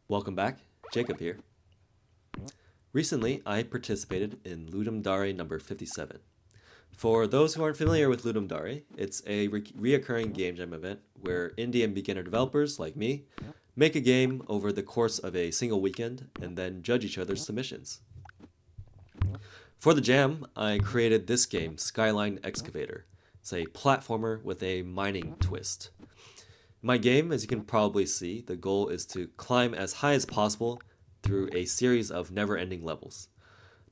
Welcome back, Jacob here. Recently, I participated in Ludum Dare number 57. For those who aren't familiar with Ludum Dare, it's a reoccurring game jam event where indie and beginner developers like me make a game over the course of a single weekend and then judge each other's submissions. For the jam, I created this game, SKYLINE Excavator. It's a platformer with a mining twist. In my game, as you can probably see, the goal is to climb as high as possible through a series of never-ending levels.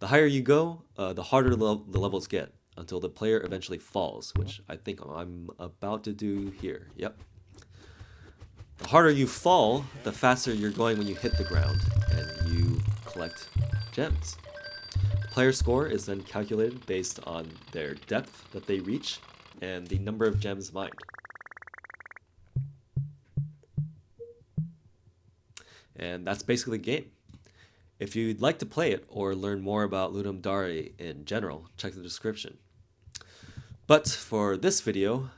The higher you go, the harder the levels get until the player eventually falls, which I think I'm about to do here. Yep. The harder you fall, the faster you're going when you hit the ground, and you collect gems. The player score is then calculated based on their depth that they reach and the number of gems mined. And that's basically the game. If you'd like to play it or learn more about Ludum Dare in general, check the description. But for this video,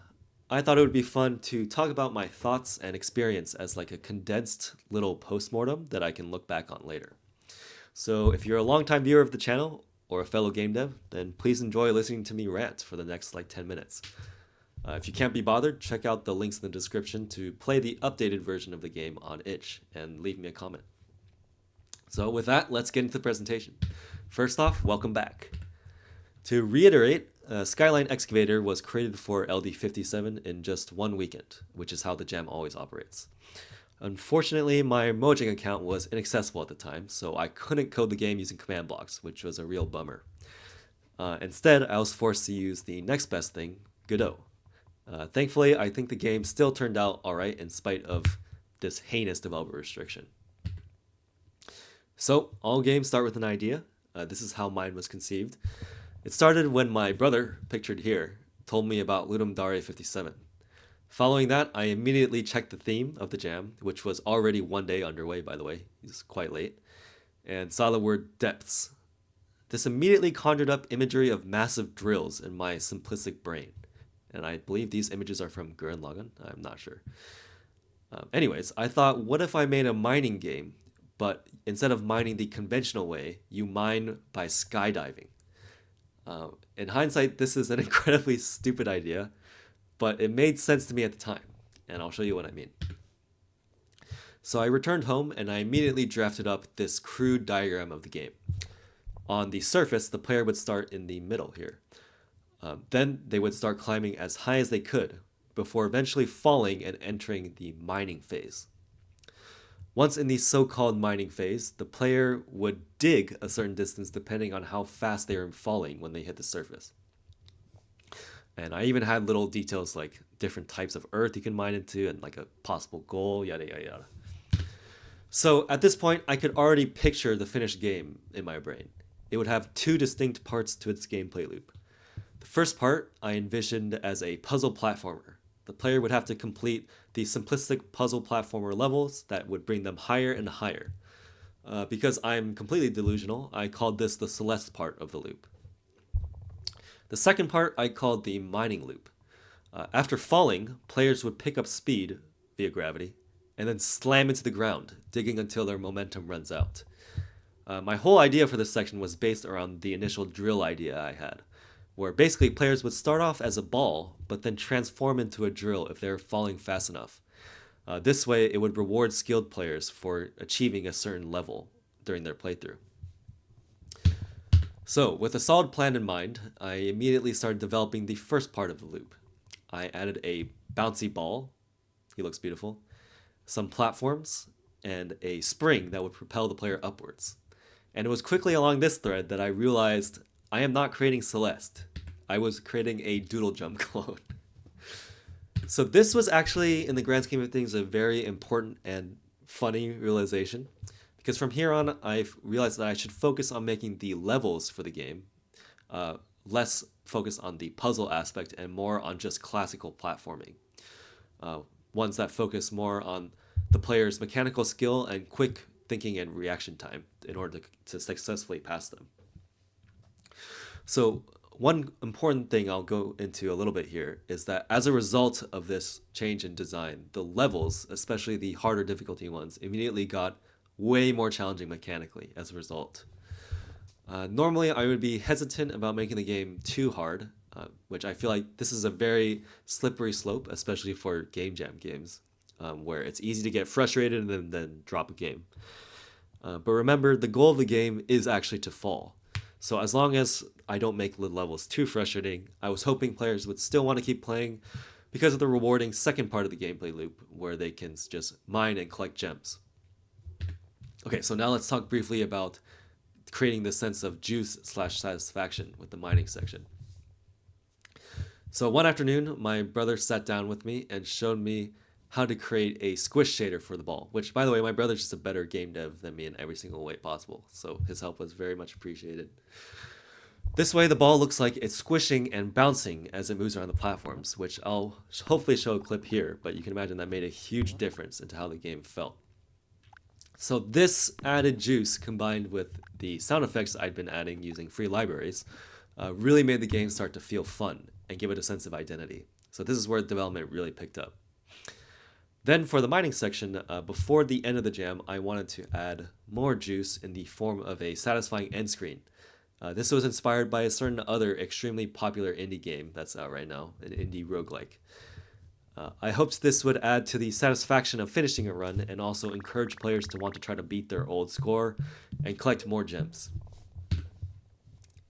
I thought it would be fun to talk about my thoughts and experience as like a condensed little post-mortem that I can look back on later. So if you're a longtime viewer of the channel or a fellow game dev, then please enjoy listening to me rant for the next 10 minutes. If you can't be bothered, check out the links in the description to play the updated version of the game on itch and leave me a comment. So with that, let's get into the presentation. First off, welcome back. To reiterate, SKYLINE Excavator was created for LD57 in just one weekend, which is how the jam always operates. Unfortunately, my Mojang account was inaccessible at the time, so I couldn't code the game using command blocks, which was a real bummer. Instead, I was forced to use the next best thing, Godot. Thankfully, I think the game still turned out alright in spite of this heinous developer restriction. So, all games start with an idea. This is how mine was conceived. It started when my brother, pictured here, told me about Ludum Dare 57. Following that, I immediately checked the theme of the jam, which was already one day underway, by the way. It's quite late. And saw the word depths. This immediately conjured up imagery of massive drills in my simplistic brain. And I believe these images are from Gurren Lagann. I'm not sure. Anyways, I thought, what if I made a mining game, but instead of mining the conventional way, you mine by skydiving? In hindsight, this is an incredibly stupid idea, but it made sense to me at the time, and I'll show you what I mean. So I returned home and I immediately drafted up this crude diagram of the game. On the surface, the player would start in the middle here. Then they would start climbing as high as they could, before eventually falling and entering the mining phase. Once in the so-called mining phase, the player would dig a certain distance depending on how fast they were falling when they hit the surface. And I even had little details like different types of earth you can mine into and like a possible goal, yada yada yada. So at this point, I could already picture the finished game in my brain. It would have two distinct parts to its gameplay loop. The first part I envisioned as a puzzle platformer. The player would have to complete the simplistic puzzle platformer levels that would bring them higher and higher. Because I'm completely delusional, I called this the Celeste part of the loop. The second part I called the mining loop. After falling, players would pick up speed via gravity and then slam into the ground, digging until their momentum runs out. My whole idea for this section was based around the initial drill idea I had, where basically players would start off as a ball, but then transform into a drill if they're falling fast enough. This way, it would reward skilled players for achieving a certain level during their playthrough. So, with a solid plan in mind, I immediately started developing the first part of the loop. I added a bouncy ball, he looks beautiful, some platforms, and a spring that would propel the player upwards. And it was quickly along this thread that I realized I am not creating Celeste. I was creating a Doodle Jump clone. So this was actually, in the grand scheme of things, a very important and funny realization. Because from here on, I've realized that I should focus on making the levels for the game less focused on the puzzle aspect and more on just classical platforming. Ones that focus more on the player's mechanical skill and quick thinking and reaction time in order to successfully pass them. So one important thing I'll go into a little bit here is that as a result of this change in design, the levels, especially the harder difficulty ones, immediately got way more challenging mechanically as a result. Normally, I would be hesitant about making the game too hard, which I feel like this is a very slippery slope, especially for game jam games, where it's easy to get frustrated and then drop a game. But remember, the goal of the game is actually to fall. So as long as I don't make the levels too frustrating, I was hoping players would still want to keep playing because of the rewarding second part of the gameplay loop where they can just mine and collect gems. Okay, so now let's talk briefly about creating this sense of juice/satisfaction with the mining section. So one afternoon, my brother sat down with me and showed me how to create a squish shader for the ball, which, by the way, my brother's just a better game dev than me in every single way possible, so his help was very much appreciated. This way, the ball looks like it's squishing and bouncing as it moves around the platforms, which I'll hopefully show a clip here, but you can imagine that made a huge difference into how the game felt. So this added juice combined with the sound effects I'd been adding using free libraries really made the game start to feel fun and give it a sense of identity. So this is where development really picked up. Then for the mining section, before the end of the jam, I wanted to add more juice in the form of a satisfying end screen. This was inspired by a certain other extremely popular indie game that's out right now, an indie roguelike. I hoped this would add to the satisfaction of finishing a run and also encourage players to want to try to beat their old score and collect more gems.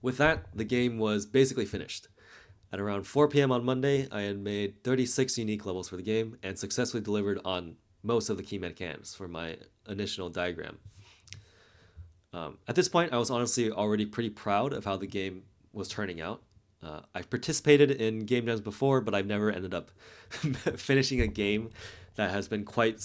With that, the game was basically finished. At around 4 p.m. on Monday, I had made 36 unique levels for the game and successfully delivered on most of the key mechanics for my initial diagram. At this point, I was honestly already pretty proud of how the game was turning out. I've participated in game jams before, but I've never ended up finishing a game that has been quite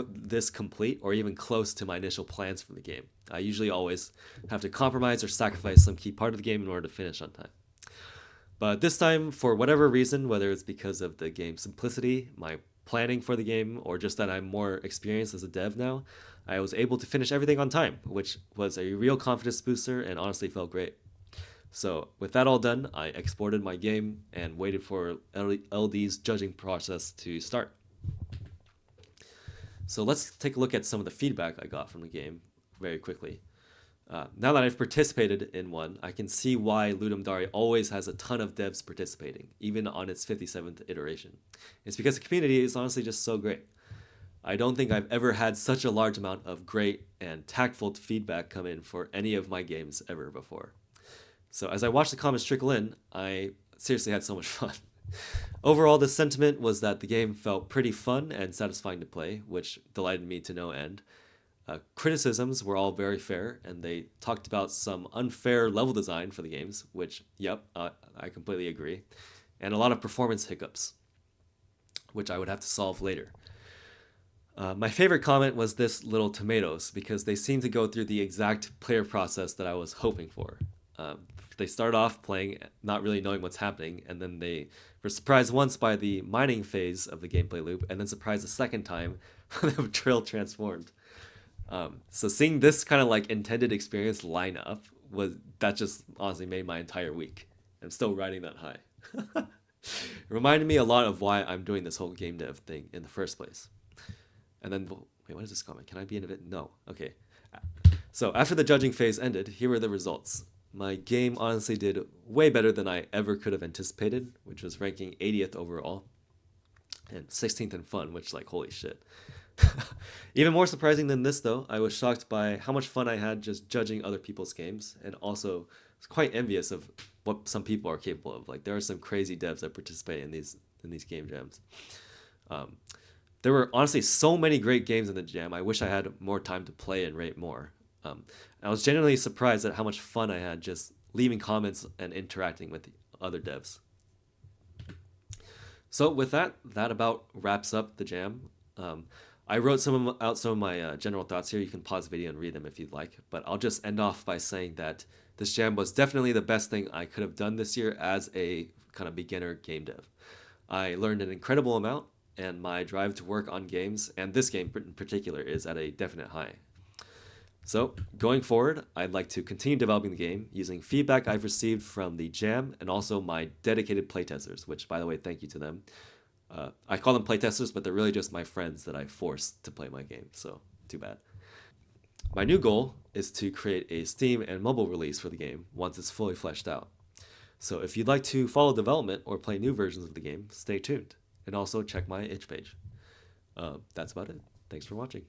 this complete or even close to my initial plans for the game. I usually always have to compromise or sacrifice some key part of the game in order to finish on time. But this time, for whatever reason, whether it's because of the game's simplicity, my planning for the game, or just that I'm more experienced as a dev now, I was able to finish everything on time, which was a real confidence booster and honestly felt great. So with that all done, I exported my game and waited for LD's judging process to start. So let's take a look at some of the feedback I got from the game very quickly. Now that I've participated in one, I can see why Ludum Dare always has a ton of devs participating, even on its 57th iteration. It's because the community is honestly just so great. I don't think I've ever had such a large amount of great and tactful feedback come in for any of my games ever before. So as I watched the comments trickle in, I seriously had so much fun. Overall, the sentiment was that the game felt pretty fun and satisfying to play, which delighted me to no end. Criticisms were all very fair, and they talked about some unfair level design for the games, which, yep, I completely agree, and a lot of performance hiccups, which I would have to solve later. My favorite comment was this little tomatoes, because they seem to go through the exact player process that I was hoping for. They start off playing not really knowing what's happening, and then they were surprised once by the mining phase of the gameplay loop, and then surprised a second time when the drill transformed. So seeing this kind of like intended experience line up that just honestly made my entire week. I'm still riding that high. It reminded me a lot of why I'm doing this whole game dev thing in the first place. And then, wait, what is this comment? Can I be in it? No. Okay. So after the judging phase ended, here were the results. My game honestly did way better than I ever could have anticipated, which was ranking 80th overall and 16th in fun, which like, holy shit. Even more surprising than this, though, I was shocked by how much fun I had just judging other people's games, and also was quite envious of what some people are capable of. Like there are some crazy devs that participate in these game jams. There were honestly so many great games in the jam. I wish I had more time to play and rate more. I was genuinely surprised at how much fun I had just leaving comments and interacting with other devs. So with that about wraps up the jam. I wrote out some of my general thoughts here. You can pause the video and read them if you'd like. But I'll just end off by saying that this jam was definitely the best thing I could have done this year as a kind of beginner game dev. I learned an incredible amount, and my drive to work on games, and this game in particular, is at a definite high. So, going forward, I'd like to continue developing the game using feedback I've received from the jam and also my dedicated playtesters, which, by the way, thank you to them. I call them playtesters, but they're really just my friends that I forced to play my game, so too bad. My new goal is to create a Steam and mobile release for the game once it's fully fleshed out. So if you'd like to follow development or play new versions of the game, stay tuned. And also check my itch page. That's about it. Thanks for watching.